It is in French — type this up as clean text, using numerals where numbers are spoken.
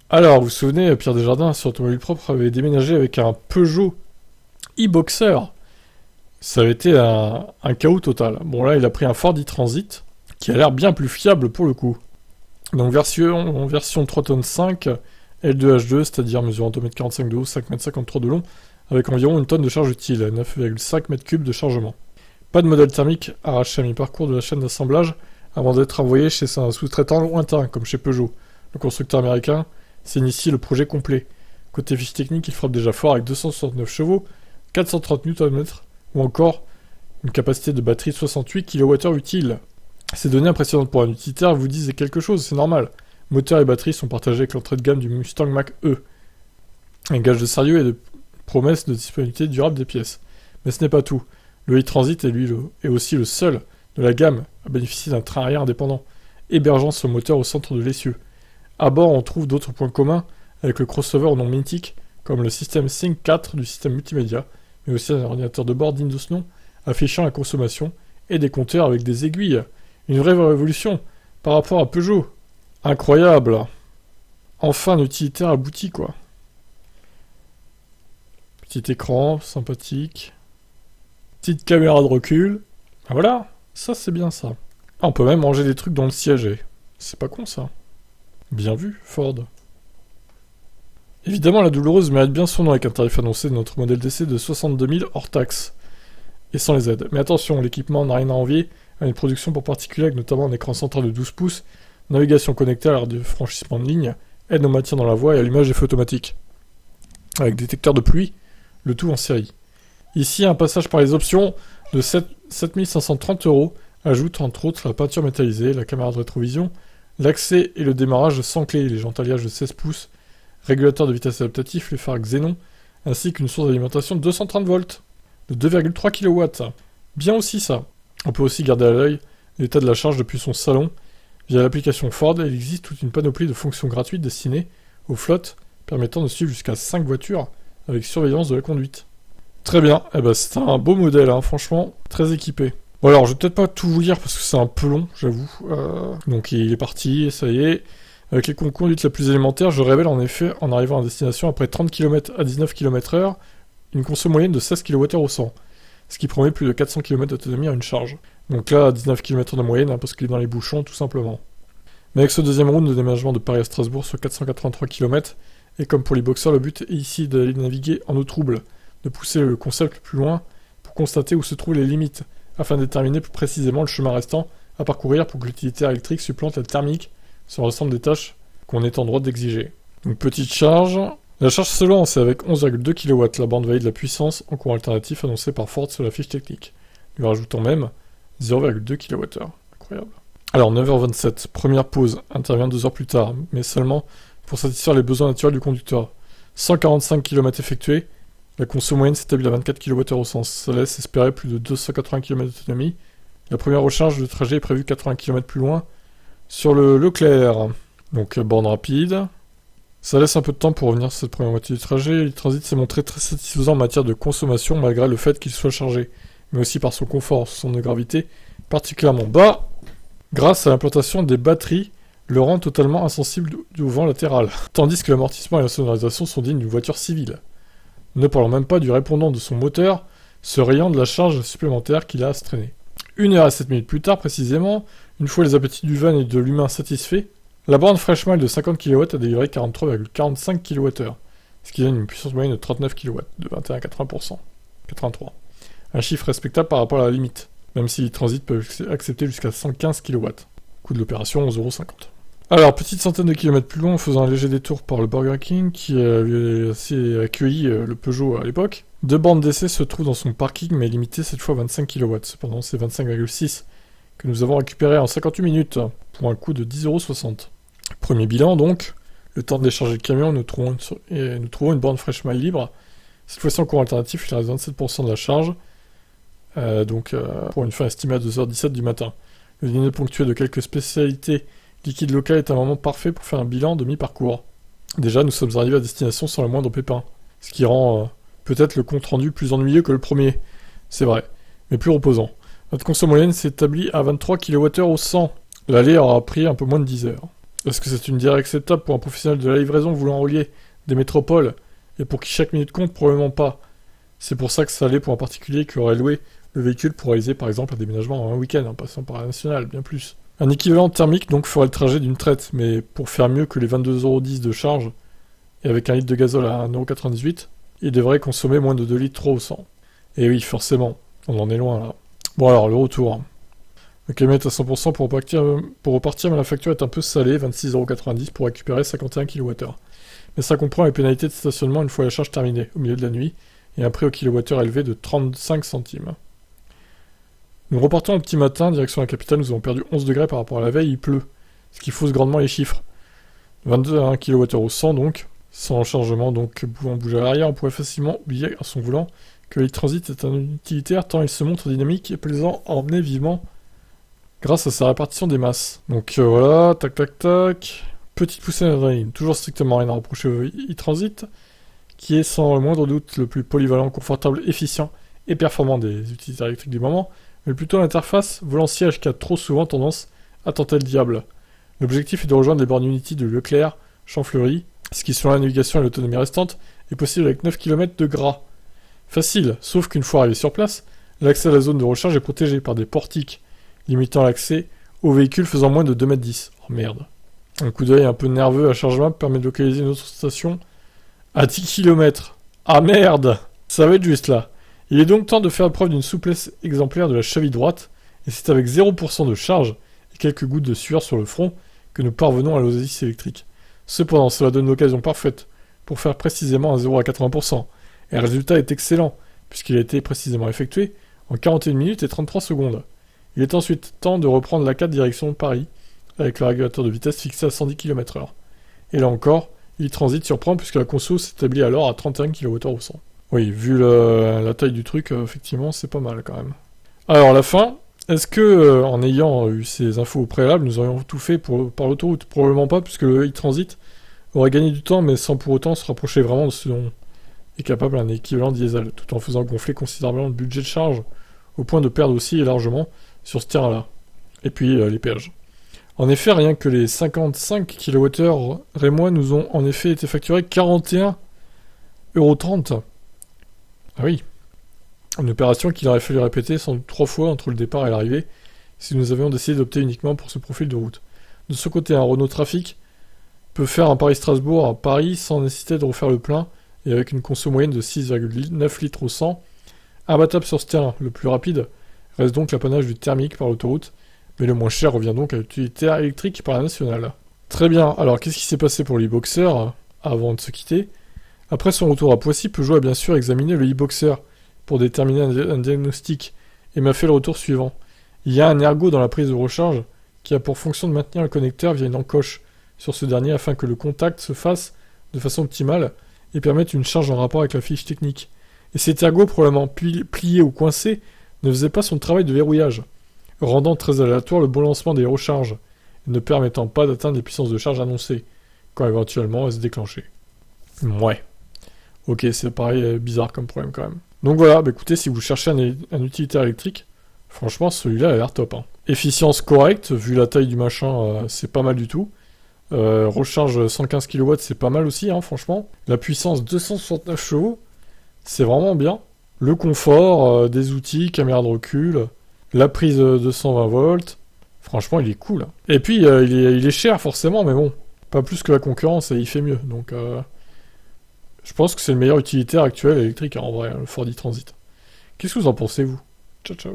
Alors, vous vous souvenez, Pierre Desjardins, sur Automobile Propre, avait déménagé avec un Peugeot e-Boxer. Ça avait été un chaos total. Bon, là, il a pris un Ford e-Transit, qui a l'air bien plus fiable pour le coup. Donc, version 3 tonnes 5, L2H2, c'est-à-dire mesurant 2,45 m de haut, 5,53 m de long, avec environ une tonne de charge utile, 9,5 m3 de chargement. Pas de modèle thermique arraché à mi-parcours de la chaîne d'assemblage avant d'être envoyé chez un sous-traitant lointain, comme chez Peugeot. Le constructeur américain s'initie le projet complet. Côté fiche technique, il frappe déjà fort avec 269 chevaux, 430 Nm, ou encore une capacité de batterie de 68 kWh utile. Ces données impressionnantes pour un utilitaire vous disent quelque chose, c'est normal. Moteur et batterie sont partagés avec l'entrée de gamme du Mustang Mach-E. Un gage de sérieux et de promesse de disponibilité durable des pièces. Mais ce n'est pas tout. Le e-Transit est aussi le seul de la gamme à bénéficier d'un train arrière indépendant, hébergeant son moteur au centre de l'essieu. À bord, on trouve d'autres points communs avec le crossover au nom mythique, comme le système Sync 4 du système multimédia, mais aussi un ordinateur de bord digne de ce nom, affichant la consommation, et des compteurs avec des aiguilles. Une vraie révolution par rapport à Peugeot. Incroyable. Enfin, un utilitaire abouti, quoi. Petit écran, sympathique. Petite caméra de recul. Ah voilà, ça c'est bien ça. Ah, on peut même ranger des trucs dans le siège. C'est pas con ça. Bien vu, Ford. Évidemment, la douloureuse mérite bien son nom avec un tarif annoncé de notre modèle d'essai de 62 000 hors taxes. Et sans les aides. Mais attention, l'équipement n'a rien à envier à une production pour particuliers avec notamment un écran central de 12 pouces, navigation connectée à l'heure de franchissement de ligne, aide au maintien dans la voie et allumage des feux automatiques. Avec détecteur de pluie, le tout en série. Ici, un passage par les options de 7 530 € ajoute entre autres la peinture métallisée, la caméra de rétrovision, l'accès et le démarrage sans clé, les jantes alliage de 16 pouces, régulateur de vitesse adaptatif, les phares xénon, ainsi qu'une source d'alimentation de 230 volts, de 2,3 kW. Bien aussi ça. On peut aussi garder à l'œil l'état de la charge depuis son salon. Via l'application Ford, il existe toute une panoplie de fonctions gratuites destinées aux flottes, permettant de suivre jusqu'à 5 voitures avec surveillance de la conduite. Très bien, c'est un beau modèle, hein, franchement, très équipé. Bon alors, je vais peut-être pas tout vous lire parce que c'est un peu long, j'avoue. Donc il est parti, ça y est. Avec les conduites la plus élémentaire, je révèle en effet, en arrivant à destination après 30 km à 19 km/h, une conso moyenne de 16 kWh au 100, ce qui promet plus de 400 km d'autonomie à une charge. Donc là, à 19 km de moyenne, hein, parce qu'il est dans les bouchons, tout simplement. Mais avec ce deuxième round de déménagement de Paris à Strasbourg sur 483 km, et comme pour les boxeurs, le but est ici d'aller naviguer en eau trouble, de pousser le concept plus loin pour constater où se trouvent les limites, afin de déterminer plus précisément le chemin restant à parcourir pour que l'utilitaire électrique supplante la thermique sur l'ensemble des tâches qu'on est en droit d'exiger. Donc petite charge. La charge se lance avec 11,2 kW, la bande valide la puissance en courant alternatif annoncée par Ford sur la fiche technique, lui rajoutant même 0,2 kWh. Incroyable. Alors 9h27, première pause, intervient 2 heures plus tard, mais seulement pour satisfaire les besoins naturels du conducteur. 145 km effectués, la conso moyenne s'établit à 24 kWh au sens. Ça laisse espérer plus de 280 km d'autonomie. La première recharge de trajet est prévue 80 km plus loin sur le Leclerc. Donc borne rapide. Ça laisse un peu de temps pour revenir sur cette première moitié du trajet. Le Transit s'est montré très satisfaisant en matière de consommation malgré le fait qu'il soit chargé, mais aussi par son confort, son centre de gravité particulièrement bas, grâce à l'implantation des batteries, le rend totalement insensible au vent latéral, tandis que l'amortissement et la sonorisation sont dignes d'une voiture civile. Ne parlons même pas du répondant de son moteur, se rayant de la charge supplémentaire qu'il a à se traîner. 1h07 plus tard précisément, une fois les appétits du van et de l'humain satisfaits, la borne Freshmile de 50 kW a délivré 43,45 kWh, ce qui donne une puissance moyenne de 39 kW, de 21,80%. 83. Un chiffre respectable par rapport à la limite, même si les transits peuvent accepter jusqu'à 115 kW. Coût de l'opération 11,50 €. Alors, petite centaine de kilomètres plus loin, en faisant un léger détour par le Burger King, qui avait aussi accueilli le Peugeot à l'époque, 2 bornes d'essai se trouvent dans son parking, mais limitées cette fois à 25 kW. Cependant, c'est 25,6 que nous avons récupéré en 58 minutes, pour un coût de 10,60 €. Premier bilan donc, le temps de décharger le camion, nous trouvons une borne Freshmile libre. Cette fois-ci en courant alternatif, il reste 27% de la charge, pour une fin estimée à 2h17 du matin. Le dîner ponctué de quelques spécialités liquides locales est un moment parfait pour faire un bilan de mi-parcours. Déjà, nous sommes arrivés à destination sans le moindre pépin, ce qui rend peut-être le compte-rendu plus ennuyeux que le premier, c'est vrai, mais plus reposant. Notre conso moyenne s'établit à 23 kWh au 100. L'aller aura pris un peu moins de 10 heures. Est-ce que c'est une idée acceptable pour un professionnel de la livraison voulant relier des métropoles et pour qui chaque minute compte? Probablement pas. C'est pour ça que ça allait pour un particulier qui aurait loué le véhicule pour réaliser par exemple un déménagement en un week-end en passant par la nationale, bien plus. Un équivalent thermique donc ferait le trajet d'une traite, mais pour faire mieux que les 22,10€ de charge, et avec un litre de gazole à 1,98€, il devrait consommer moins de 2 litres 3 au 100. Et oui, forcément, on en est loin là. Bon alors, le retour. Le kilomètre à 100% pour repartir, mais la facture est un peu salée, 26,90€ pour récupérer 51 kWh. Mais ça comprend les pénalités de stationnement une fois la charge terminée, au milieu de la nuit, et un prix au kilowattheure élevé de 35 centimes. Nous repartons le petit matin, direction la capitale, nous avons perdu 11 degrés par rapport à la veille, il pleut, ce qui fausse grandement les chiffres. 22 kWh au 100 donc, sans chargement, donc pouvant bouger à l'arrière, on pourrait facilement oublier à son volant que l'e-transit est un utilitaire tant il se montre dynamique et plaisant à emmener vivement grâce à sa répartition des masses. Donc voilà, tac tac tac, petite poussée d'adrénaline, toujours strictement rien à reprocher au e-transit, qui est sans le moindre doute le plus polyvalent, confortable, efficient et performant des utilitaires électriques du moment, mais plutôt l'interface volant-siège qui a trop souvent tendance à tenter le diable. L'objectif est de rejoindre les bornes Unity de Leclerc, Champfleury, ce qui selon la navigation et l'autonomie restante est possible avec 9 km de gras. Facile, sauf qu'une fois arrivé sur place, l'accès à la zone de recharge est protégé par des portiques, limitant l'accès aux véhicules faisant moins de 2,10 m. Oh merde. Un coup d'œil un peu nerveux à ChargeMap permet de localiser une autre station à 10 km. Ah merde! Ça va être juste là. Il est donc temps de faire preuve d'une souplesse exemplaire de la cheville droite, et c'est avec 0% de charge et quelques gouttes de sueur sur le front que nous parvenons à l'oasis électrique. Cependant, cela donne l'occasion parfaite pour faire précisément un 0 à 80%, et le résultat est excellent, puisqu'il a été précisément effectué en 41 minutes et 33 secondes. Il est ensuite temps de reprendre la 4 direction Paris, avec le régulateur de vitesse fixé à 110 km/h. Et là encore, e-transit surprend puisque la conso s'établit alors à 31 kWh au 100. Oui, vu la taille du truc, effectivement, c'est pas mal quand même. Alors, la fin, est-ce que, en ayant eu ces infos au préalable, nous aurions tout fait par l'autoroute? Probablement pas, puisque le e-transit aurait gagné du temps, mais sans pour autant se rapprocher vraiment de ce dont est capable un équivalent diesel, tout en faisant gonfler considérablement le budget de charge, au point de perdre aussi largement sur ce terrain-là. Et puis, les péages. En effet, rien que les 55 kWh rémois nous ont en effet été facturés 41,30€. Ah oui. Une opération qu'il aurait fallu répéter sans doute 3 fois entre le départ et l'arrivée, si nous avions décidé d'opter uniquement pour ce profil de route. De ce côté, un Renault Trafic peut faire un Paris-Strasbourg à Paris sans nécessiter de refaire le plein, et avec une conso moyenne de 6,9 litres au 100, abattable sur ce terrain. Le plus rapide reste donc l'apanage du thermique par l'autoroute, mais le moins cher revient donc à l'utilitaire électrique par la nationale. Très bien, alors qu'est-ce qui s'est passé pour l'e-Boxer avant de se quitter? Après son retour à Poissy, Peugeot a bien sûr examiné le e-Boxer pour déterminer un diagnostic et m'a fait le retour suivant. Il y a un ergot dans la prise de recharge qui a pour fonction de maintenir le connecteur via une encoche sur ce dernier afin que le contact se fasse de façon optimale et permette une charge en rapport avec la fiche technique. Et cet ergot probablement plié ou coincé ne faisait pas son travail de verrouillage, rendant très aléatoire le bon lancement des recharges et ne permettant pas d'atteindre les puissances de charge annoncées, quand éventuellement elles se déclenchaient. Ouais. Ok, c'est pareil, bizarre comme problème quand même. Donc voilà, bah écoutez, si vous cherchez un utilitaire électrique, franchement celui-là a l'air top. Hein. Efficience correcte, vu la taille du machin, c'est pas mal du tout. Recharge 115 kW, c'est pas mal aussi, hein, franchement. La puissance 269 chevaux, c'est vraiment bien. Le confort, des outils, caméra de recul, la prise de 120 volts, franchement il est cool. Et puis il est cher forcément, mais bon, pas plus que la concurrence et il fait mieux. Donc je pense que c'est le meilleur utilitaire actuel électrique en vrai, le Ford e-Transit. Qu'est-ce que vous en pensez vous? Ciao ciao.